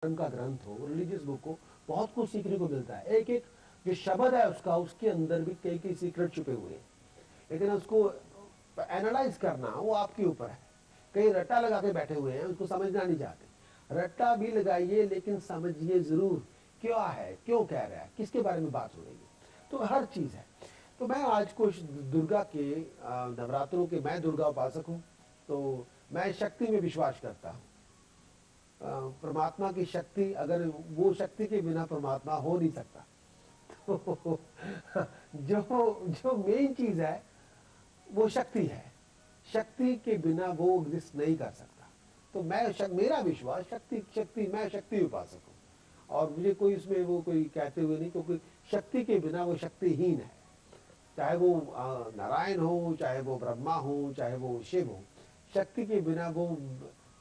धर्म का ग्रंथ हो, रिलीजियस बुक हो, बहुत कुछ सीखने को मिलता है। एक एक जो शब्द है उसका, उसके अंदर भी कई कई सीक्रेट छुपे हुए हैं, लेकिन उसको एनालाइज करना वो आपके ऊपर है। कई रट्टा लगा के बैठे हुए हैं, उसको समझना नहीं चाहते। रट्टा भी लगाइए लेकिन समझिए जरूर क्या है, क्यों कह रहा है, किसके बारे में बात हो रही है, तो हर चीज है। तो मैं आज कुछ दुर्गा के नवरात्रों के, मैं दुर्गा उपासक हूँ, तो मैं शक्ति में विश्वास करता हूँ। परमात्मा की शक्ति, अगर वो शक्ति के बिना परमात्मा हो नहीं सकता। तो जो जो मेन चीज है वो शक्ति है, शक्ति के बिना वो एग्जिस्ट नहीं कर सकता। तो मेरा विश्वास शक्ति मैं शक्ति उपासक हूँ, और मुझे कोई इसमें वो कोई कहते हुए नहीं, क्योंकि शक्ति के बिना वो शक्तिहीन है। चाहे वो नारायण हो, चाहे वो ब्रह्मा हो, चाहे वो शिव हो, शक्ति के बिना वो,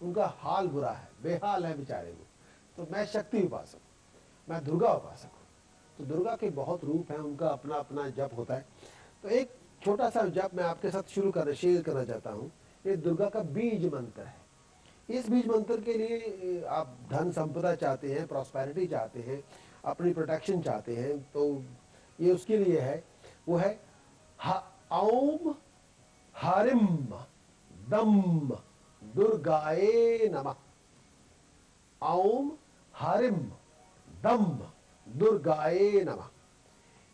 उनका हाल बुरा है, बेहाल है बेचारे वो। तो मैं शक्ति उपासक हूँ, मैं दुर्गा उपासक हूँ। तो दुर्गा के बहुत रूप हैं, उनका अपना अपना जप होता है। तो एक छोटा सा जप मैं आपके साथ शेयर करना चाहता हूँ। ये दुर्गा का बीज मंत्र है। इस बीज मंत्र के लिए आप धन संपदा चाहते हैं, प्रॉस्पेरिटी चाहते हैं, अपनी प्रोटेक्शन चाहते हैं, तो ये उसके लिए है। वो है ओम हरिम दम दुर्गाए नमः। ओम हरिम दम दुर्गाए नमः।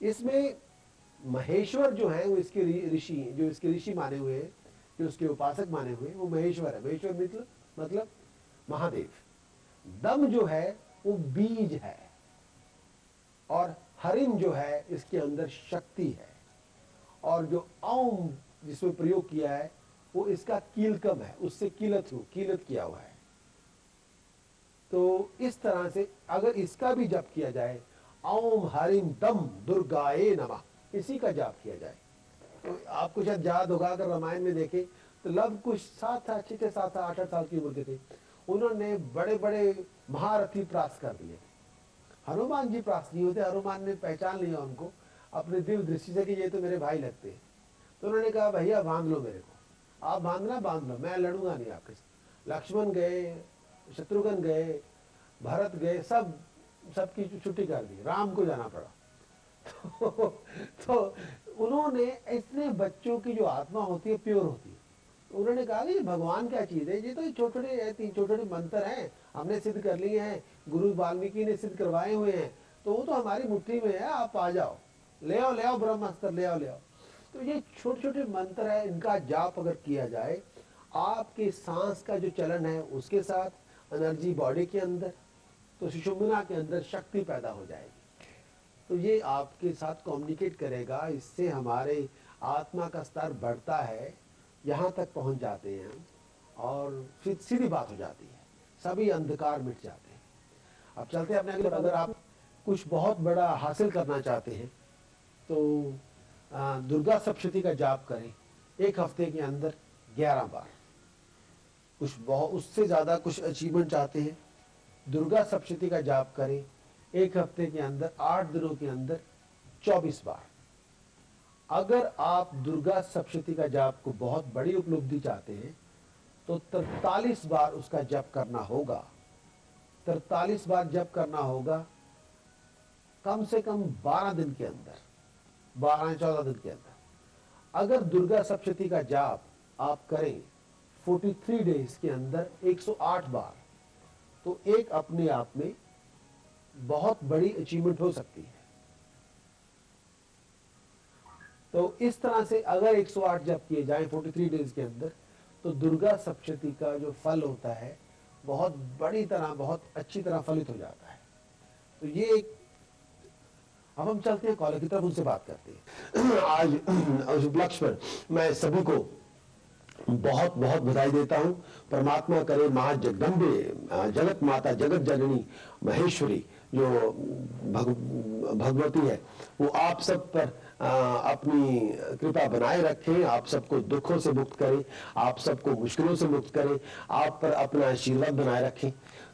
इसमें महेश्वर जो है वो इसके ऋषि, जो इसके ऋषि माने हुए हैं, जो उसके उपासक माने हुए हैं, वो महेश्वर है। महेश्वर मतलब महादेव। दम जो है वो बीज है, और हरिम जो है इसके अंदर शक्ति है, और जो ओम जिसमें प्रयोग किया है वो इसका कीलकम है, उससे कीलत किया हुआ है। तो इस तरह से अगर इसका भी जप किया जाए, ओम हरिम दम दुर्गाए नमः, इसी का जाप किया जाए, तो आपको शायद याद होगा, अगर रामायण में देखें तो लव कुश 7-8 साल की उम्र के थे, उन्होंने बड़े बड़े महारथी प्राप्त कर दिए। हनुमान जी प्राप्त नहीं होते, हनुमान ने पहचान लिया उनको अपने दिव्य दृष्टि से कि ये तो मेरे भाई लगते हैं। तो उन्होंने कहा भैया बांध लो मेरे को, आप बांध लो, मैं लड़ूंगा नहीं आपके साथ। लक्ष्मण गए, शत्रुघ्न गए, भरत गए, सबकी छुट्टी कर दी, राम को जाना पड़ा। तो उन्होंने, इतने बच्चों की जो आत्मा होती है प्योर होती है, तो उन्होंने कहा कि भगवान क्या चीज है, ये तो छोटे छोटे मंत्र हैं, हमने सिद्ध कर लिए हैं, गुरु वाल्मीकि ने सिद्ध करवाए हुए हैं, तो वो तो हमारी मुट्ठी में है, आप आ जाओ, ले आओ ब्रह्मास्त्र ले आओ। तो ये छोटे छोटे मंत्र है, इनका जाप अगर किया जाए, आपके सांस का जो चलन है उसके साथ एनर्जी बॉडी के अंदर, तो सुषुम्ना के अंदर शक्ति पैदा हो जाएगी। तो ये आपके साथ कम्युनिकेट करेगा, इससे हमारे आत्मा का स्तर बढ़ता है, यहाँ तक पहुँच जाते हैं हम, और फिर सीधी बात हो जाती है, सभी अंधकार मिट जाते हैं। अब चलते हैं अपने अगले। अगर आप कुछ बहुत बड़ा हासिल करना चाहते हैं तो दुर्गा सप्तशती का जाप करें, एक हफ्ते के अंदर 11 बार। उससे ज्यादा कुछ अचीवमेंट चाहते हैं, दुर्गा सप्तशती का जाप करें, एक हफ्ते के अंदर 8 दिनों के अंदर 24 बार। अगर आप दुर्गा सप्तशती का जाप को बहुत बड़ी उपलब्धि चाहते हैं तो 43 बार उसका जप करना होगा। 43 बार जप करना होगा, कम से कम 12 दिन के अंदर, 12-14 दिन के अंदर। अगर दुर्गा सप्तशती का जाप आप करें 43 डेज के अंदर 108 बार, तो एक अपने आप में बहुत बड़ी अचीवमेंट हो सकती है। तो इस तरह से अगर 108 जप किए जाए 43 डेज के अंदर, तो दुर्गा सप्तशती का जो फल होता है बहुत बड़ी तरह, बहुत अच्छी तरह फलित हो जाता है। तो ये एक, अब हम चलते हैं कॉलेज की तरफ, उनसे बात करते हैं। आज उपलक्ष्य पर मैं सभी को बहुत बहुत बधाई देता हूं। परमात्मा करे मां जगदम्बे, जगत माता, जगत जननी महेश्वरी जो भगवती है, वो आप सब पर अपनी कृपा बनाए रखें, आप सबको दुखों से मुक्त करें, आप सबको मुश्किलों से मुक्त करें, आप पर अपना आशीर्वाद बनाए रखें।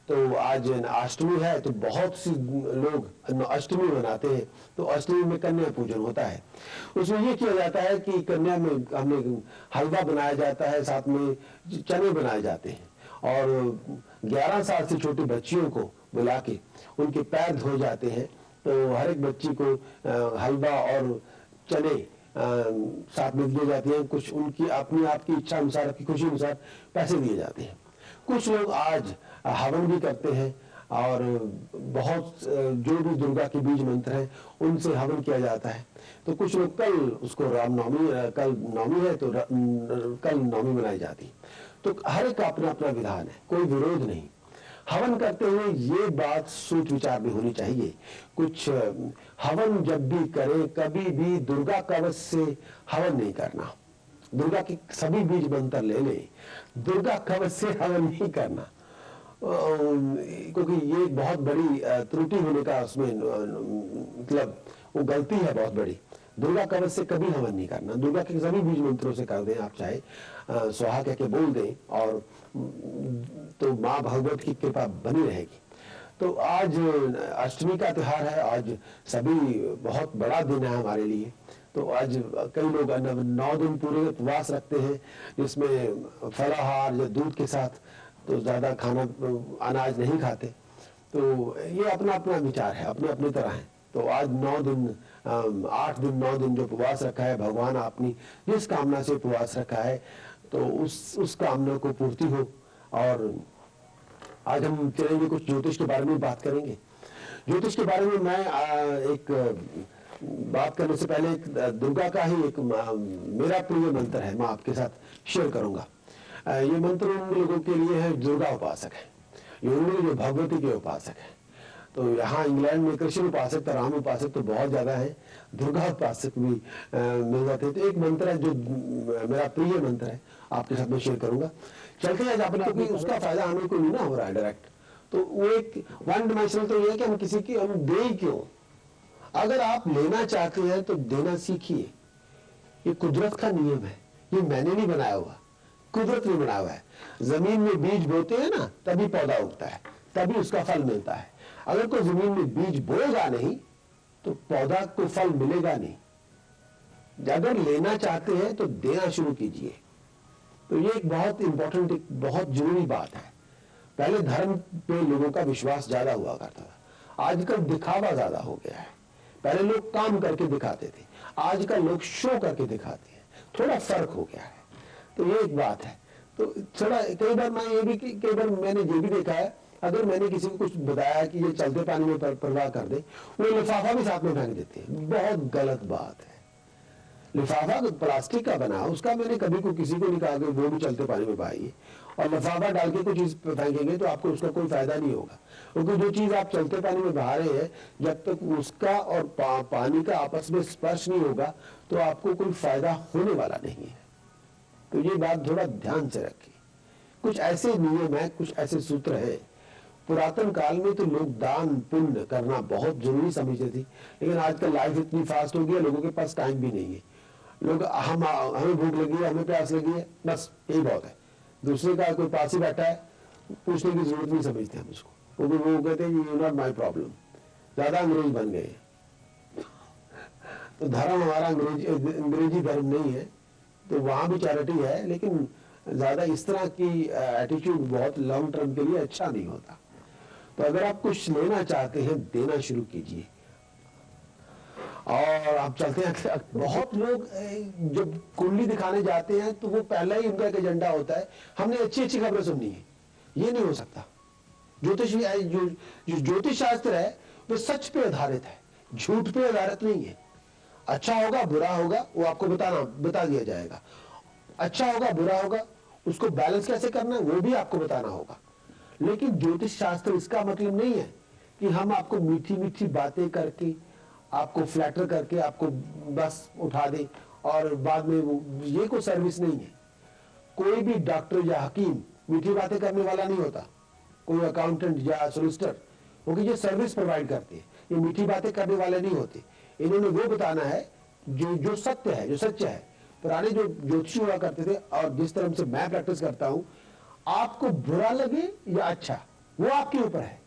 तो आज अष्टमी है, तो बहुत सी लोग अष्टमी मनाते हैं, तो अष्टमी में कन्या पूजन होता है। उसमें ये किया जाता है कि कन्या में हमने हलवा बनाया जाता है, साथ में चने बनाए जाते हैं, और 11 साल से छोटी बच्चियों को बुला के उनके पैर धो जाते हैं, तो हर एक बच्ची को हलवा और चने साथ में दिए जाते हैं, कुछ उनकी अपनी आपकी इच्छा अनुसार, आपकी खुशी अनुसार पैसे दिए जाते हैं। कुछ लोग आज हवन भी करते हैं और बहुत जो भी दुर्गा के बीज मंत्र हैं उनसे हवन किया जाता है। तो कुछ लोग कल उसको रामनवमी, कल नवमी है तो कल नवमी मनाई जाती है। तो हर एक का अपना अपना विधान है, कोई विरोध नहीं। हवन करते हुए ये बात सोच विचार भी होनी चाहिए, कुछ हवन जब भी करें कभी भी दुर्गा कवच से हवन नहीं करना, दुर्गा के सभी बीज मंत्र ले ले, दुर्गा कवच से हवन नहीं करना, क्योंकि ये बहुत बड़ी त्रुटि होने का उसमें मतलब वो गलती है बहुत बड़ी। दुर्गा कवच से कभी हवन नहीं करना, दुर्गा के सभी बीज मंत्रों से कर दें, आप चाहे स्वाहा कह के बोल दें और तो माँ भगवत की कृपा बनी रहेगी। तो आज अष्टमी का त्योहार है, आज सभी बहुत बड़ा दिन है हमारे लिए। तो आज कई लोग 9 दिन पूरे उपवास रखते हैं, जिसमें फलाहार या दूध के साथ तो ज्यादा खाना अनाज नहीं खाते। तो ये अपना अपना विचार है, अपने अपनी तरह है। तो आज 9 दिन 8 दिन 9 दिन जो उपवास रखा है, भगवान अपनी जिस कामना से उपवास रखा है तो उस कामना को पूर्ति हो। और आज हम चलेंगे कुछ ज्योतिष के बारे में बात करेंगे। ज्योतिष के बारे में मैं एक बात करने से पहले एक दुर्गा का ही एक मेरा प्रिय मंत्र है, मैं आपके साथ शेयर करूंगा। ये मंत्र उन लोगों के लिए है दुर्गा उपासक है, ये उन लोग जो भगवती के उपासक है। तो यहाँ इंग्लैंड में कृष्ण उपासक, राम उपासक तो बहुत ज्यादा है, दुर्गा उपासक भी मिल जाते हैं। तो एक मंत्र है जो मेरा प्रिय मंत्र है, आपके साथ में शेयर करूंगा। चलते हैं अपने, क्योंकि उसका फायदा हमें को नहीं ना हो रहा है डायरेक्ट। तो वो एक वन डायमेंशनल तो ये है कि हम किसी की हम दे क्यों, अगर आप लेना चाहते हैं तो देना सीखिए। ये कुदरत का नियम है, ये मैंने नहीं बनाया हुआ, कुदरत ने बनाया हुआ है। जमीन में बीज बोते हैं ना तभी पौधा उगता है, तभी उसका फल मिलता है। अगर कोई जमीन में बीज बोएगा नहीं तो पौधा को फल मिलेगा नहीं। अगर लेना चाहते हैं तो देना शुरू कीजिए। तो ये एक बहुत इंपॉर्टेंट, एक बहुत जरूरी बात है। पहले धर्म पे लोगों का विश्वास ज्यादा हुआ करता था, आजकल दिखावा ज्यादा हो गया है। पहले लोग काम करके दिखाते थे, आजकल लोग शो करके दिखाते हैं, थोड़ा फर्क हो गया है। तो ये एक बात है। तो थोड़ा कई बार मैं ये भी, कई बार मैंने ये भी देखा है, अगर मैंने किसी को कुछ बताया कि ये चलते पानी में परवाह कर दे, वो लिफाफा भी साथ में फेंक देते हैं। बहुत गलत बात है। लिफाफा प्लास्टिक का बना, उसका मैंने कभी को किसी को नहीं कहा कि वो भी चलते पानी में बहाइए, और लिफाफा डाल के कोई चीज फेंकेंगे तो आपको उसका कोई फायदा नहीं होगा। क्योंकि जो चीज आप चलते पानी में बहा रहे हैं, जब तक उसका और पानी का आपस में स्पर्श नहीं होगा तो आपको कोई फायदा होने वाला नहीं है। तो ये बात थोड़ा ध्यान से रखिए। कुछ ऐसे नियम है, कुछ ऐसे सूत्र है। पुरातन काल में तो लोग दान पुण्य करना बहुत जरूरी समझते थे, लेकिन आजकल लाइफ इतनी फास्ट हो गई है, लोगों के पास टाइम भी नहीं है। लोग हमें भूख लगी है, हमें प्यास लगी है, बस यही बहुत है। दूसरे का कोई पास ही बैठा है, पूछने की जरूरत नहीं समझते हम उसको, क्योंकि वो कहते हैं यू नॉट माई प्रॉब्लम। ज्यादा अंग्रेज बन गए। तो धर्म हमारा अंग्रेजी धर्म नहीं है, तो वहां भी चैरिटी है, लेकिन ज्यादा इस तरह की एटीट्यूड बहुत लॉन्ग टर्म के लिए अच्छा नहीं होता। तो अगर आप कुछ लेना चाहते हैं, देना शुरू कीजिए। और आप चलते हैं, बहुत लोग जब कुंडली दिखाने जाते हैं तो वो पहला ही उनका एक एजेंडा होता है, हमने अच्छी अच्छी खबरें सुननी है। ये नहीं हो सकता। जो ज्योतिष शास्त्र है वो सच पे आधारित है, झूठ पे आधारित नहीं है। अच्छा होगा बुरा होगा वो आपको बता दिया जाएगा। अच्छा होगा बुरा होगा, उसको बैलेंस कैसे करना है वो भी आपको बताना होगा। लेकिन ज्योतिष शास्त्र इसका मतलब नहीं है कि हम आपको मीठी मीठी बातें करके, आपको फ्लैटर करके आपको बस उठा दे और बाद में ये कोई सर्विस नहीं है। कोई भी डॉक्टर या हकीम मीठी बातें करने वाला नहीं होता, कोई अकाउंटेंट या सोलिसिटर, क्योंकि ये सर्विस प्रोवाइड करते हैं। ये मीठी बातें करने वाले नहीं होते। इन्होंने वो बताना है जो सत्य है, जो सच्चा है। पुराने जो ज्योतिषी हुआ करते थे और जिस तरह से मैं प्रैक्टिस करता हूं, आपको बुरा लगे या अच्छा वो आपके ऊपर है।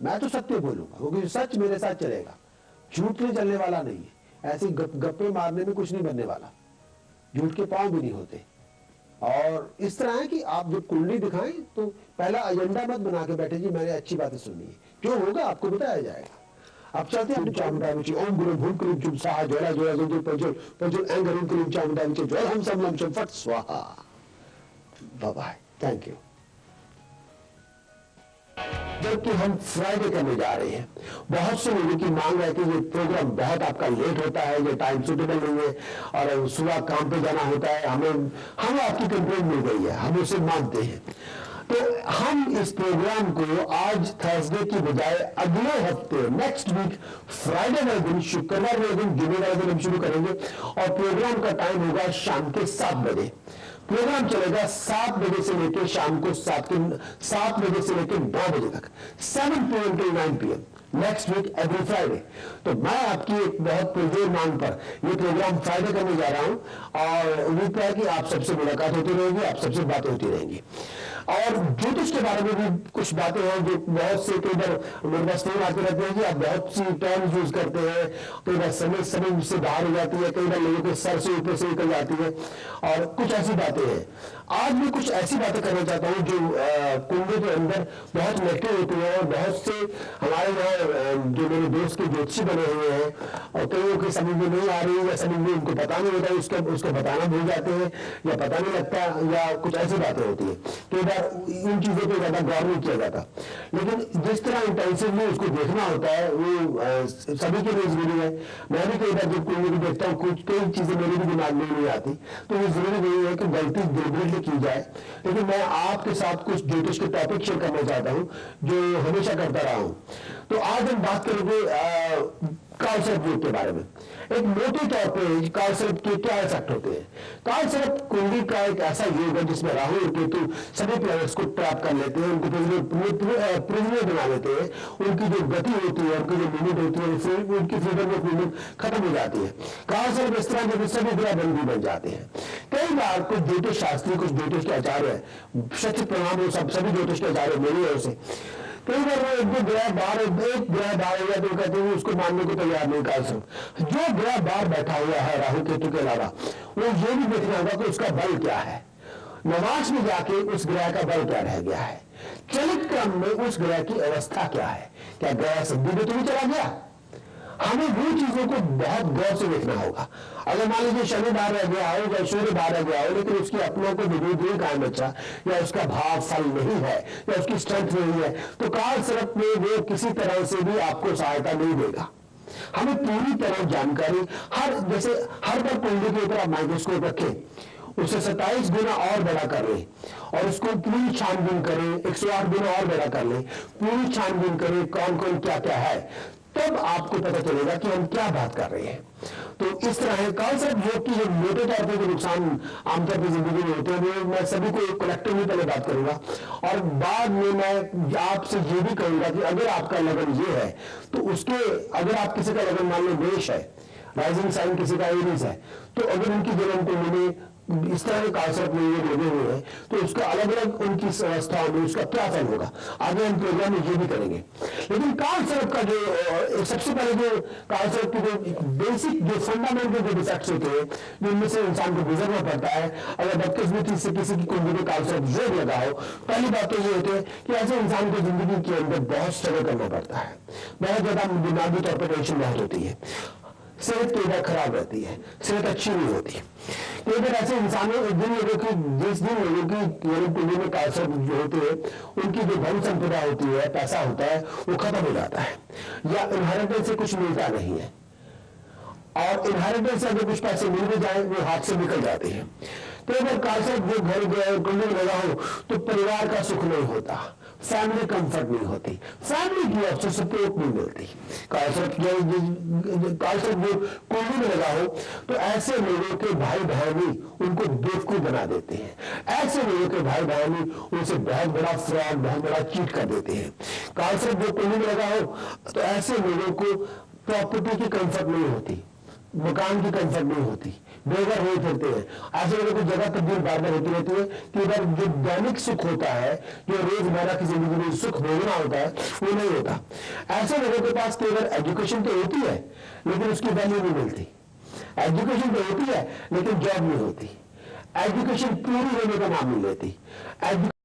मैं तो सत्य बोलूंगा, क्योंकि सच मेरे साथ चलेगा, झूठ में चलने वाला नहीं है। ऐसे गप्पे मारने में कुछ नहीं बनने वाला, झूठ के पांव भी नहीं होते। और इस तरह है कि आप जब कुंडली दिखाएं तो पहला एजेंडा मत बना के बैठे जी मैंने अच्छी बातें सुननी है, जो होगा आपको बताया जाएगा। आप चाहते हैं चामुंडाविचे ओम गुरु भूम क्लीम चुम स्वाहा ज्वाला ज्वाला जुंजुर पंजुल पंजुल एंगरुम क्लीम चामुंडाविचे ज्वाला हम समलम चम फट स्वाहा। Bye bye, thank you. जबकि हम फ्राइडे करने जा रहे हैं, बहुत से लोगों की मांग है कि ये प्रोग्राम बहुत आपका लेट होता है, ये टाइम सुटेबल नहीं है और सुबह काम पे जाना होता है। हमें आपकी कंप्लेंट मिल गई है, हम उसे मानते हैं। तो हम इस प्रोग्राम को आज थर्सडे की बजाय अगले हफ्ते नेक्स्ट वीक फ्राइडे वाले दिन, शुक्रवार वाले दिन, जुमे वाले दिन हम शुरू करेंगे और प्रोग्राम का टाइम होगा शाम के 7 बजे। प्रोग्राम चलेगा 7 बजे से लेकर शाम को 7 बजे से लेकर 9 बजे तक, 7 PM to 9 PM next week every Friday. तो मैं आपकी एक बहुत पुरजोर मांग पर ये प्रोग्राम फ्राइडे करने जा रहा हूं और उम्मीद है कि आप सबसे मुलाकात होती रहेगी, आप सबसे बातें होती रहेंगी। और ज्योतिष के बारे में भी कुछ बातें हैं जो बहुत से कई बार मेरे पास फोन आते रहते हैं कि आप बहुत सी टर्म्स यूज करते हैं, कई बार समझ से बाहर हो जाती है, कई बार लोगों के सर से ऊपर से निकल जाती है और कुछ ऐसी बातें हैं। आज मैं कुछ ऐसी बातें करना चाहता हूं जो कुंडली के अंदर बहुत नेगेटिव होती है और बहुत से हमारे यहाँ जो मेरे दोस्त के ज्योतिषी बने हुए हैं और कईयों की समझ में नहीं आ रही है या समझ में उनको पता नहीं होता, उसको बताना भूल जाते हैं या पता नहीं लगता या कुछ ऐसी बातें होती है। कई बार इन चीजों पर ज्यादा गौर नहीं किया जाता, लेकिन जिस तरह इंटेंसिवली उसको देखना होता है वो सभी के लिए जरूरी है। मैं भी कई बार जब कुंडली को देखता हूँ कुछ कई चीजें मेरे भी दिमाग में नहीं आती, तो ये जरूरी नहीं है कि गलती डिलिबरेटली की जाए। लेकिन मैं आपके साथ कुछ ज्योतिष के टॉपिक शेयर करना चाहता हूं जो हमेशा करता रहा हूं। तो आज हम बात करेंगे कालसर्प योग के बारे में। एक मोटे तौर पे कालसर्प के क्या इफेक्ट होते हैं। कालसर्प कुंडली का एक ऐसा योग है जिसमें राहु और केतु सभी प्लैनेट्स को ट्रैप कर लेते हैं, उनको प्रिजनर बना लेते हैं। उनकी जो गति होती है, उनकी जो मूवमेंट होती है, उनकी फ्रीडम ऑफ मूवमेंट खत्म हो जाती है। कालसर्प इस तरह के सभी ग्रह बंदी बन जाते हैं। कई बार कुछ ज्योतिष शास्त्री, कुछ ज्योतिष के आचार्य, शत प्रणाम हो सभी ज्योतिष के आचार्य मेरी ओर से, कई बार वो एक ग्रह बाहर हो गया तो कहते हैं उसको मानने को तैयार नहीं। कालसर्प जो ग्रह बाहर बैठा हुआ है राहु केतु के अलावा, वो ये भी देखना होगा कि उसका बल क्या है, नवांश में जाके उस ग्रह का बल क्या रह गया है, चलित क्रम में उस ग्रह की अवस्था क्या है, क्या ग्रह संधि में तो भी चला गया। हमें वो चीजों को बहुत गौर से देखना होगा। अगर मान लीजिए शनि बाहर रह गया हो या सूर्य बाहर रह गया हो, लेकिन उसकी अपनों को विरोध नहीं कायम अच्छा या उसका भाव फल नहीं है या उसकी स्ट्रेंथ नहीं है, तो कालसर्प में वो किसी तरह से भी आपको सहायता नहीं देगा। हमें पूरी तरह जानकारी जैसे हर बार कुंडली के ऊपर आप माइक्रोस्कोप रखें, उसे 27 गुना और बड़ा कर लें और उसको पूरी छानबीन करें, 108 गुना और बड़ा कर लें, पूरी छानबीन करें कौन कौन क्या क्या है, तब आपको पता चलेगा कि हम क्या बात कर रहे हैं। तो इस तरह है कालसर्प योग की जो मोटे तौर पर जो नुकसान आमतौर पर जिंदगी में होते हैं वो मैं सभी को कलेक्टिवली पहले बात करूंगा और बाद में मैं आपसे ये भी कहूंगा कि अगर आपका लगन ये है तो उसके, अगर आप किसी का लगन मान लो मेष है, राइजिंग साइन किसी का एरीज है, तो अगर उनकी जन्म कुंडली में इस तरह के कालसर्प में ये लगे हुए हैं तो उसका अलग अलग उनकी अवस्थाओं में उसका क्या फल होगा, आगे हम प्रोग्राम में ये भी करेंगे। लेकिन कालसर्प का जो सबसे पहले जो कालसर्प की जो बेसिक जो फंडामेंटल जो डिफेक्ट्स होते हैं जिनमें से इंसान को गुजरना पड़ता है, अगर बदकिस्मती से किसी की कुंडली में कालसर्प जोर लगा हो, पहली बात तो ये होती है कि ऐसे इंसान को जिंदगी के अंदर बहुत स्ट्रगल करना पड़ता है, बहुत ज्यादा दिमागी तौर पर टेंशन बहुत होती है, सेहत कई बार खराब रहती है, सेहत अच्छी नहीं होती। कई बार ऐसे इंसानों जिन लोगों की जिस दिन लोगों की कुंडली में कालसर्प जो होते हैं उनकी जो धन संपदा होती है, पैसा होता है, वो खत्म हो जाता है या इनहेरिटेंस से कुछ मिलता नहीं है और इनहेरिटेंस से अगर कुछ पैसे मिल भी जाए वो हाथ से निकल जाते हैं। तो अगर कालसर्प जो घर कुंडली में लगा हो तो परिवार का सुख नहीं होता, फैमिली कंफर्ट नहीं होती, फैमिली की ओर से सपोर्ट नहीं मिलती। कालसर्प जो कुंडली में लगा हो तो ऐसे लोगों के भाई बहनी उनको बेवकूफ बना देते हैं, ऐसे लोगों के भाई बहनी उनसे बहुत बड़ा फ्रॉड, बहुत बड़ा चीट कर देते हैं। कालसर्प जो कुंडली में लगा हो तो ऐसे लोगों को प्रॉपर्टी की कंफर्ट नहीं होती, मकान की कंफर्ट नहीं होती, बेघर हुए फिरते हैं, ऐसे लोगों को जगह तब्दील बार बार होती रहती है कि इधर जो दैनिक सुख होता है, जो रोजमर्रा की जिंदगी में सुख भोगना होता है, वो नहीं होता। ऐसे लोगों के पास केवल एजुकेशन तो होती है लेकिन उसकी वैल्यू नहीं मिलती, एजुकेशन तो होती है लेकिन जॉब नहीं होती, एजुकेशन पूरी होने का नाम नहीं लेती।